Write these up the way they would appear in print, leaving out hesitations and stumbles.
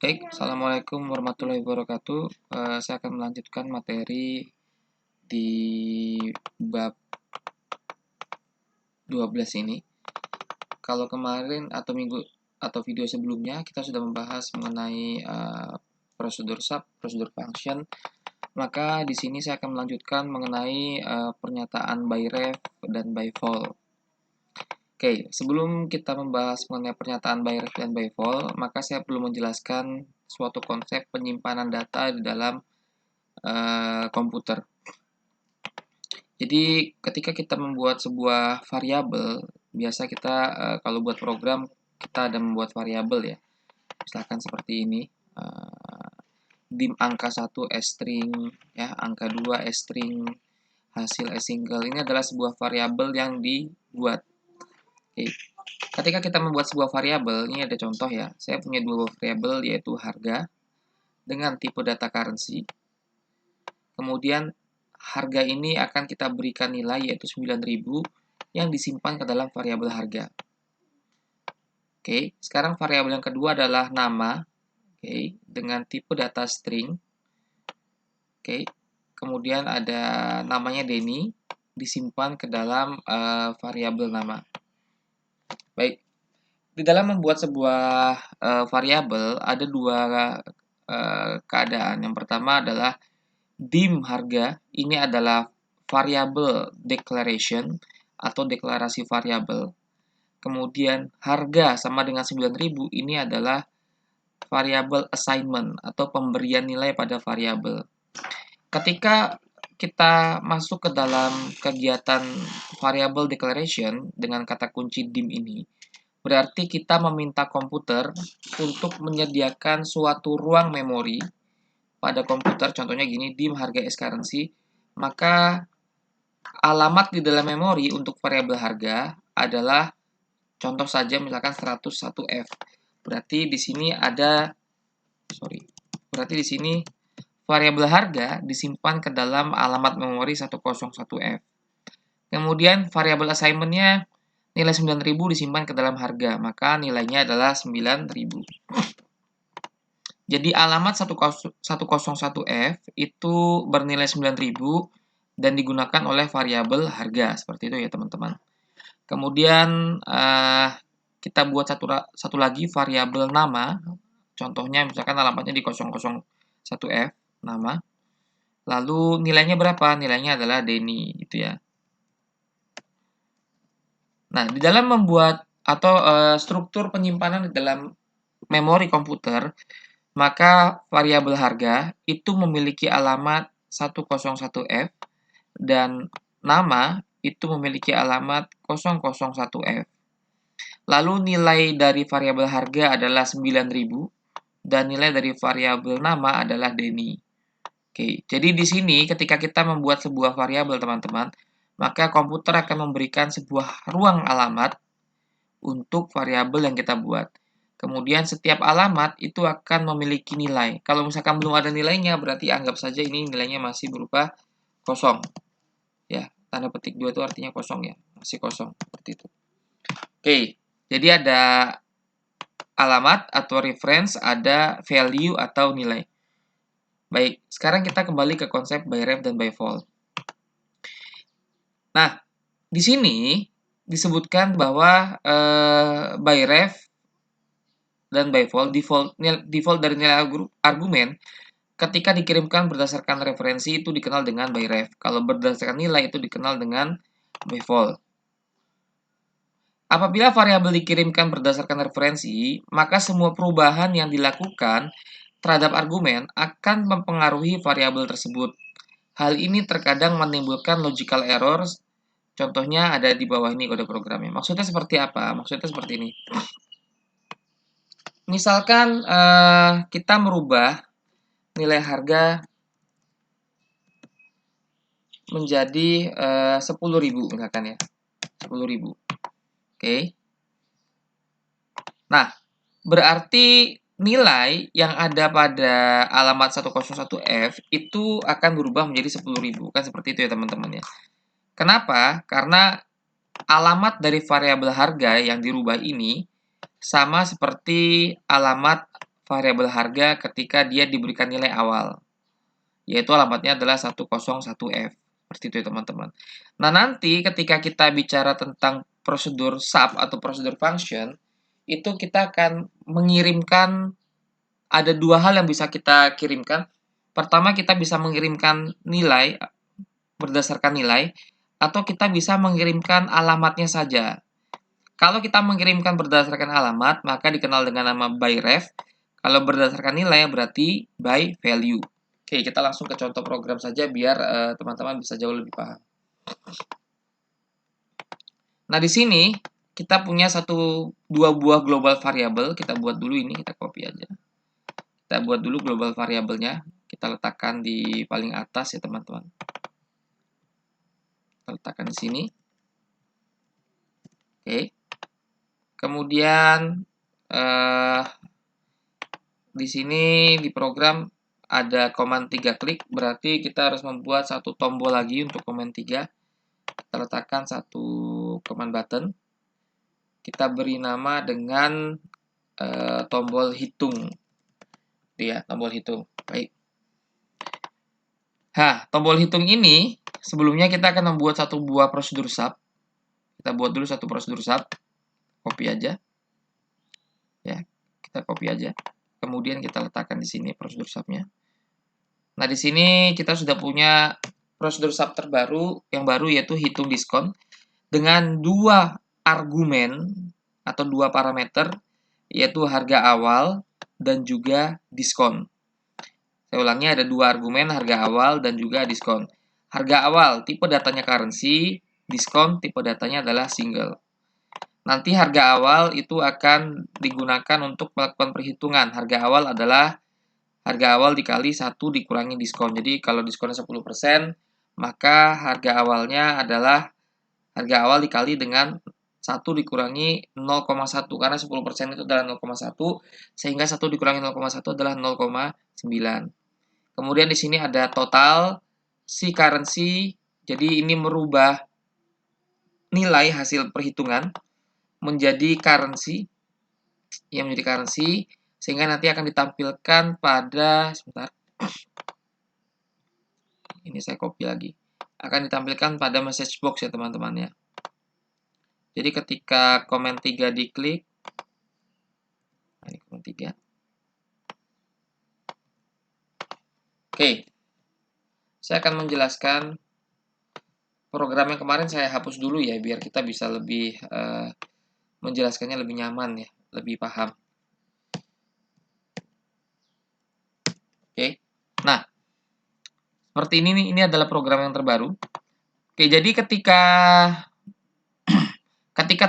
Baik, Assalamualaikum warahmatullahi wabarakatuh. Saya akan melanjutkan materi di bab 12 ini. Kalau kemarin atau minggu atau video sebelumnya kita sudah membahas mengenai prosedur sub, prosedur function, maka di sini saya akan melanjutkan mengenai pernyataan by ref dan by vol. Oke, sebelum kita membahas mengenai pernyataan by ref dan by vol, maka saya perlu menjelaskan suatu konsep penyimpanan data di dalam komputer. Jadi ketika kita membuat sebuah variabel, biasa kita kalau buat program kita ada membuat variabel ya. Misalkan seperti ini, dim angka 1 string ya, angka 2 string, hasil single. Ini adalah sebuah variabel yang dibuat. Oke. Ketika kita membuat sebuah variabel, ini ada contoh ya. Saya punya dua variabel yaitu harga dengan tipe data currency. Kemudian harga ini akan kita berikan nilai yaitu 9.000 yang disimpan ke dalam variabel harga. Oke, sekarang variabel yang kedua adalah nama, oke, dengan tipe data string. Oke, kemudian ada namanya Denny, disimpan ke dalam variabel nama. Baik, di dalam membuat sebuah variabel ada dua keadaan. Yang pertama adalah dim harga, ini adalah variabel declaration atau deklarasi variabel. Kemudian harga sama dengan 9.000 ini adalah variabel assignment atau pemberian nilai pada variabel. Ketika kita masuk ke dalam kegiatan variable declaration dengan kata kunci dim ini, berarti kita meminta komputer untuk menyediakan suatu ruang memori pada komputer, contohnya gini, dim harga S currency, maka alamat di dalam memori untuk variabel harga adalah contoh saja misalkan 101F. Berarti di sini berarti di sini variabel harga disimpan ke dalam alamat memori 101F. Kemudian variabel assignment-nya nilai 9.000 disimpan ke dalam harga, maka nilainya adalah 9.000. Jadi alamat 101F itu bernilai 9.000 dan digunakan oleh variabel harga. Seperti itu ya teman-teman. Kemudian kita buat satu lagi variabel nama. Contohnya misalkan alamatnya di 001F, nama. Lalu nilainya berapa? Nilainya adalah Denny gitu ya. Nah, di dalam membuat atau struktur penyimpanan di dalam memori komputer, maka variabel harga itu memiliki alamat 101F dan nama itu memiliki alamat 001F. Lalu nilai dari variabel harga adalah 9.000 dan nilai dari variabel nama adalah Denny. Oke, jadi di sini ketika kita membuat sebuah variabel teman-teman, maka komputer akan memberikan sebuah ruang alamat untuk variabel yang kita buat. Kemudian setiap alamat itu akan memiliki nilai. Kalau misalkan belum ada nilainya, berarti anggap saja ini nilainya masih berupa kosong. Ya, tanda petik 2 itu artinya kosong ya, masih kosong seperti itu. Oke, jadi ada alamat atau reference, ada value atau nilai. Baik, sekarang kita kembali ke konsep by ref dan by vol. Nah, di sini disebutkan bahwa by ref dan by vol, default dari nilai argumen ketika dikirimkan berdasarkan referensi itu dikenal dengan by ref. Kalau berdasarkan nilai itu dikenal dengan by vol. Apabila variabel dikirimkan berdasarkan referensi, maka semua perubahan yang dilakukan terhadap argumen akan mempengaruhi variabel tersebut. Hal ini terkadang menimbulkan logical errors. Contohnya ada di bawah ini kode programnya. Maksudnya seperti apa? Maksudnya seperti ini. Misalkan kita merubah nilai harga menjadi 10.000 misalkan ya. 10.000. Oke. Nah, berarti nilai yang ada pada alamat 101F itu akan berubah menjadi 10.000. Kan seperti itu ya teman-teman ya. Kenapa? Karena alamat dari variabel harga yang dirubah ini sama seperti alamat variabel harga ketika dia diberikan nilai awal, yaitu alamatnya adalah 101F. Seperti itu ya teman-teman. Nah, nanti ketika kita bicara tentang prosedur sub atau prosedur function, itu kita akan mengirimkan, ada dua hal yang bisa kita kirimkan. Pertama, kita bisa mengirimkan nilai berdasarkan nilai, atau kita bisa mengirimkan alamatnya saja. Kalau kita mengirimkan berdasarkan alamat, maka dikenal dengan nama by ref. Kalau berdasarkan nilai, berarti by value. Oke, kita langsung ke contoh program saja biar teman-teman bisa jauh lebih paham. Nah, di sini kita punya dua buah global variable. Kita buat dulu ini, kita copy aja. Kita buat dulu global variabelnya. Kita letakkan di paling atas ya teman-teman. Kita letakkan di sini. Oke. Kemudian di sini di program ada command 3 klik, berarti kita harus membuat satu tombol lagi untuk command 3. Kita letakkan satu command button. Kita beri nama dengan tombol hitung. Ya, tombol hitung. Baik. Nah, tombol hitung ini sebelumnya kita akan membuat satu buah prosedur sub. Kita buat dulu satu prosedur sub. Copy aja. Ya, kita copy aja. Kemudian kita letakkan di sini prosedur subnya. Nah, di sini kita sudah punya prosedur sub terbaru yang baru, yaitu hitung diskon dengan dua argumen atau dua parameter, yaitu harga awal dan juga diskon. Saya ulangi, ada dua argumen, harga awal dan juga diskon. Harga awal tipe datanya currency, diskon tipe datanya adalah single. Nanti harga awal itu akan digunakan untuk melakukan perhitungan. Harga awal adalah harga awal dikali 1 dikurangi diskon. Jadi kalau diskonnya 10%, maka harga awalnya adalah harga awal dikali dengan 1 dikurangi 0,1. Karena 10% itu adalah 0,1, sehingga 1 dikurangi 0,1 adalah 0,9. Kemudian di sini ada total si currency. Jadi ini merubah nilai hasil perhitungan menjadi currency, yang menjadi currency, sehingga nanti akan ditampilkan pada, sebentar, ini saya copy lagi, akan ditampilkan pada message box ya teman-teman ya. Jadi ketika command 3 diklik, ini command 3. Oke, saya akan menjelaskan program yang kemarin, saya hapus dulu ya, biar kita bisa lebih menjelaskannya lebih nyaman ya, lebih paham. Oke, nah seperti ini nih, ini adalah program yang terbaru. Oke, jadi ketika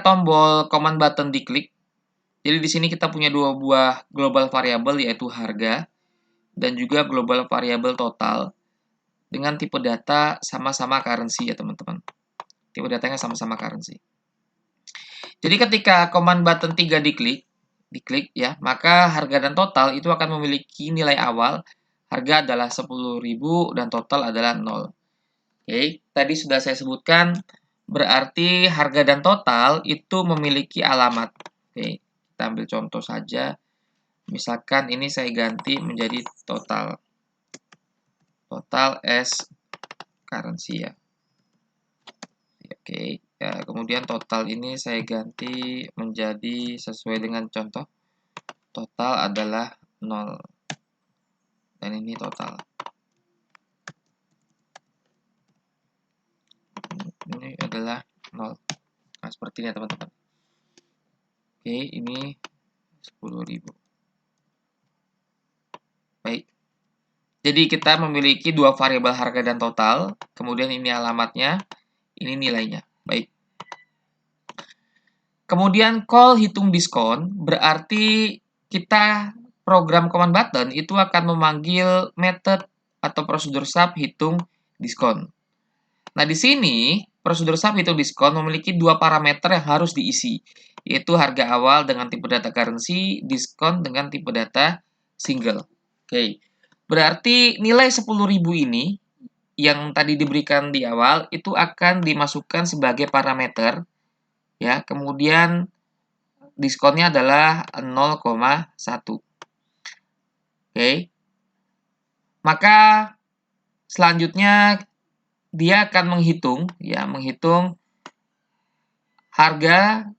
tombol command button diklik, jadi di sini kita punya dua buah global variable, yaitu harga dan juga global variable total dengan tipe data sama-sama currency ya teman-teman. Tipe datanya sama-sama currency. Jadi ketika command button 3 diklik ya, maka harga dan total itu akan memiliki nilai awal. Harga adalah 10.000 dan total adalah 0. Oke, tadi sudah saya sebutkan, berarti harga dan total itu memiliki alamat. Oke, kita ambil contoh saja. Misalkan ini saya ganti menjadi total. Total as currency ya. Oke, ya, kemudian total ini saya ganti menjadi sesuai dengan contoh. Total adalah 0. Dan ini total. Ini adalah 0. Nah, seperti ini ya teman-teman. Oke, ini 10.000. Baik. Jadi kita memiliki dua variabel harga dan total. Kemudian ini alamatnya, ini nilainya. Baik. Kemudian call hitung diskon berarti kita program command button itu akan memanggil method atau prosedur sub hitung diskon. Nah, di sini prosedur sub hitung diskon memiliki dua parameter yang harus diisi, yaitu harga awal dengan tipe data currency, diskon dengan tipe data single. Oke. Berarti nilai 10.000 ini yang tadi diberikan di awal itu akan dimasukkan sebagai parameter ya. Kemudian diskonnya adalah 0,1. Oke. Maka selanjutnya dia akan menghitung harga.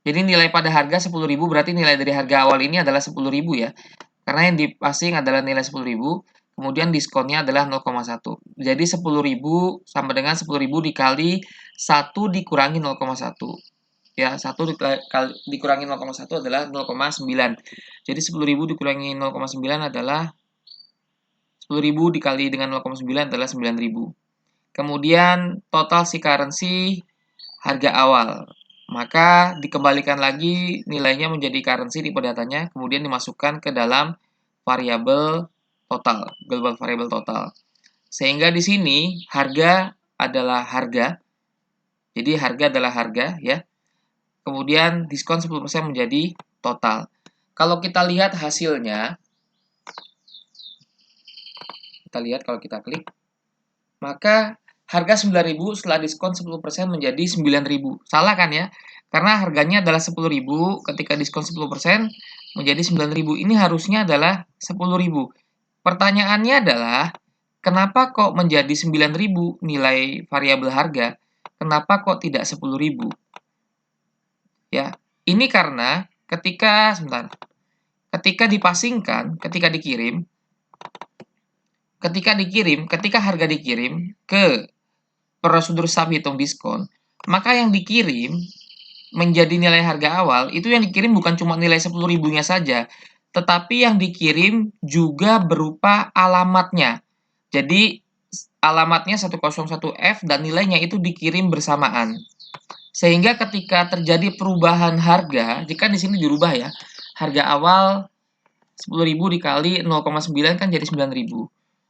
Jadi nilai pada harga 10.000 berarti nilai dari harga awal ini adalah 10.000 ya. Karena yang dipasing adalah nilai 10.000, kemudian diskonnya adalah 0,1. Jadi 10.000 sama dengan 10.000 dikali 1 dikurangi 0,1. Ya, 1 dikurangi 0,1 adalah 0,9. Jadi 10.000 dikurangi 0,9 adalah 10.000 dikali dengan 0,9 adalah 9.000. Kemudian total si currency harga awal. Maka dikembalikan lagi nilainya menjadi currency tipe datanya, kemudian dimasukkan ke dalam variabel total, global variable total. Sehingga di sini harga adalah harga. Jadi harga adalah harga ya. Kemudian diskon 10% menjadi total. Kalau kita lihat hasilnya, kita lihat kalau kita klik, maka harga 9.000 setelah diskon 10% menjadi 9.000. Salah kan ya? Karena harganya adalah 10.000, ketika diskon 10% menjadi 9.000. Ini harusnya adalah 10.000. Pertanyaannya adalah, kenapa kok menjadi 9.000 nilai variabel harga? Kenapa kok tidak 10.000? Ya, ini karena ketika dipasingkan, ketika harga dikirim ke prosedur sub hitung diskon, maka yang dikirim menjadi nilai harga awal, itu yang dikirim bukan cuma nilai 10.000-nya saja, tetapi yang dikirim juga berupa alamatnya. Jadi, alamatnya 101F dan nilainya itu dikirim bersamaan. Sehingga ketika terjadi perubahan harga, jika di sini dirubah ya, harga awal 10.000 dikali 0,9 kan jadi 9.000.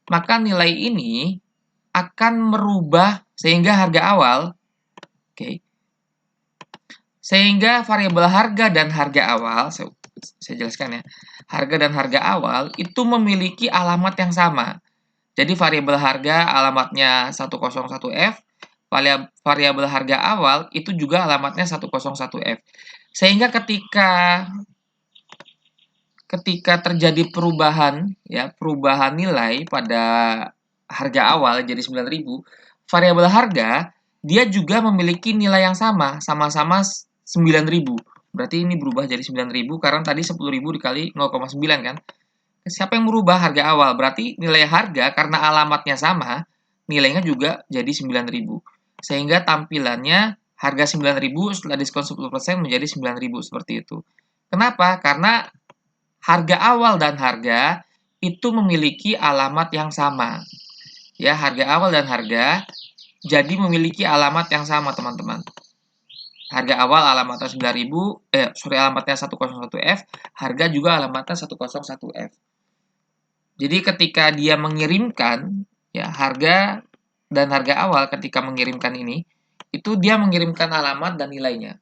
Maka nilai ini akan merubah sehingga harga awal, sehingga variabel harga dan harga awal, saya jelaskan ya, harga dan harga awal itu memiliki alamat yang sama. Jadi variabel harga alamatnya 101F, variabel harga awal itu juga alamatnya 101F. Sehingga ketika terjadi perubahan nilai pada harga awal jadi 9.000, variabel harga dia juga memiliki nilai yang sama-sama 9.000. Berarti ini berubah jadi 9.000 karena tadi 10.000 dikali 0,9 kan. Siapa yang merubah harga awal? Berarti nilai harga karena alamatnya sama, nilainya juga jadi 9.000. Sehingga tampilannya harga 9.000 setelah diskon 10% menjadi 9.000 seperti itu. Kenapa? Karena harga awal dan harga itu memiliki alamat yang sama. Ya, harga awal dan harga jadi memiliki alamat yang sama, teman-teman. Harga awal alamatnya 9.000, alamatnya 101F, harga juga alamatnya 101F. Jadi ketika dia mengirimkan ya harga dan harga awal ketika mengirimkan ini, itu dia mengirimkan alamat dan nilainya.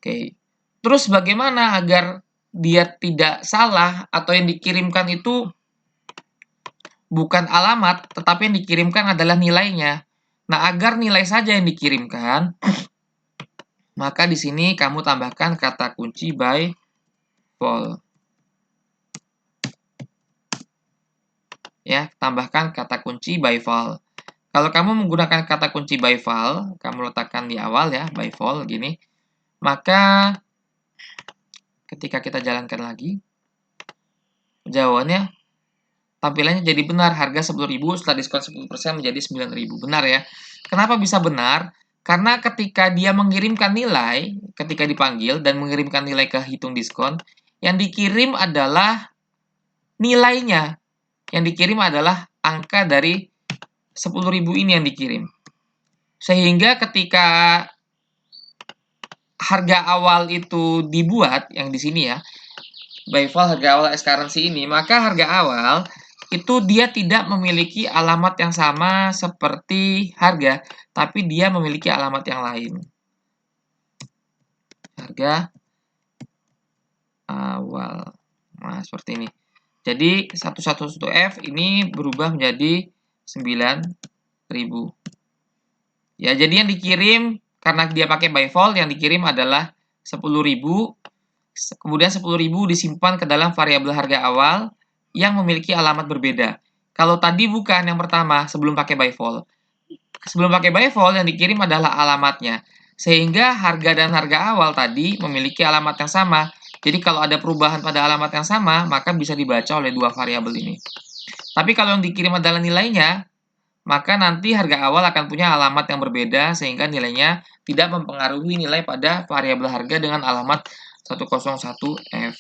Oke. Terus bagaimana agar dia tidak salah atau yang dikirimkan itu bukan alamat, tetapi yang dikirimkan adalah nilainya. Nah, agar nilai saja yang dikirimkan, maka di sini kamu tambahkan kata kunci by vol. Ya, tambahkan kata kunci by vol. Kalau kamu menggunakan kata kunci by vol, kamu letakkan di awal ya, by vol gini, maka ketika kita jalankan lagi, jawabannya tampilannya jadi benar, harga 10.000 setelah diskon 10% menjadi 9.000. Benar ya. Kenapa bisa benar? Karena ketika dia mengirimkan nilai, ketika dipanggil dan mengirimkan nilai ke hitung diskon, yang dikirim adalah nilainya. Yang dikirim adalah angka dari 10.000 ini yang dikirim. Sehingga ketika harga awal itu dibuat, yang di sini ya, by vol harga awal as currency ini, maka harga awal itu dia tidak memiliki alamat yang sama seperti harga, tapi dia memiliki alamat yang lain. Harga awal. Nah, seperti ini. Jadi 111F ini berubah menjadi 9.000. Ya, jadi yang dikirim karena dia pakai by vol, yang dikirim adalah 10.000. Kemudian 10.000 disimpan ke dalam variabel harga awal yang memiliki alamat berbeda. Kalau tadi bukan yang pertama, sebelum pakai by default. Sebelum pakai by default, yang dikirim adalah alamatnya. Sehingga harga dan harga awal tadi memiliki alamat yang sama. Jadi kalau ada perubahan pada alamat yang sama, maka bisa dibaca oleh dua variabel ini. Tapi kalau yang dikirim adalah nilainya, maka nanti harga awal akan punya alamat yang berbeda sehingga nilainya tidak mempengaruhi nilai pada variabel harga dengan alamat 101F.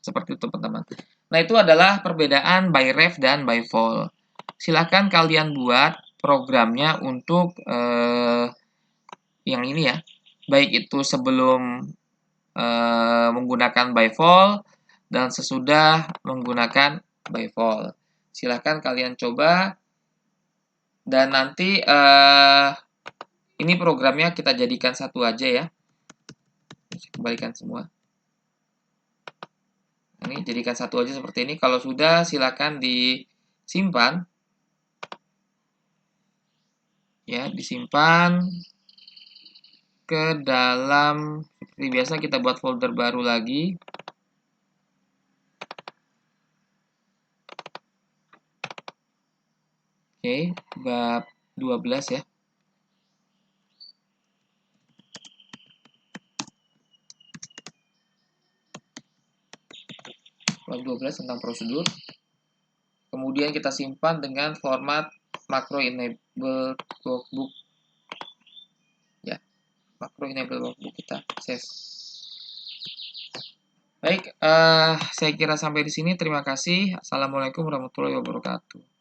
Seperti itu, teman-teman. Nah, itu adalah perbedaan by ref dan by vol. Silahkan kalian buat programnya untuk yang ini ya. Baik itu sebelum menggunakan by vol dan sesudah menggunakan by vol. Silahkan kalian coba. Dan nanti ini programnya kita jadikan satu aja ya. Kembalikan semua. Ini jadikan satu aja seperti ini. Kalau sudah silakan disimpan. Ya, disimpan ke dalam, seperti biasa kita buat folder baru lagi. Oke, bab 12 ya. Bab 12 tentang prosedur. Kemudian kita simpan dengan format macro enable workbook. Ya, macro enable workbook kita save. Baik, saya kira sampai di sini. Terima kasih. Assalamualaikum warahmatullahi wabarakatuh.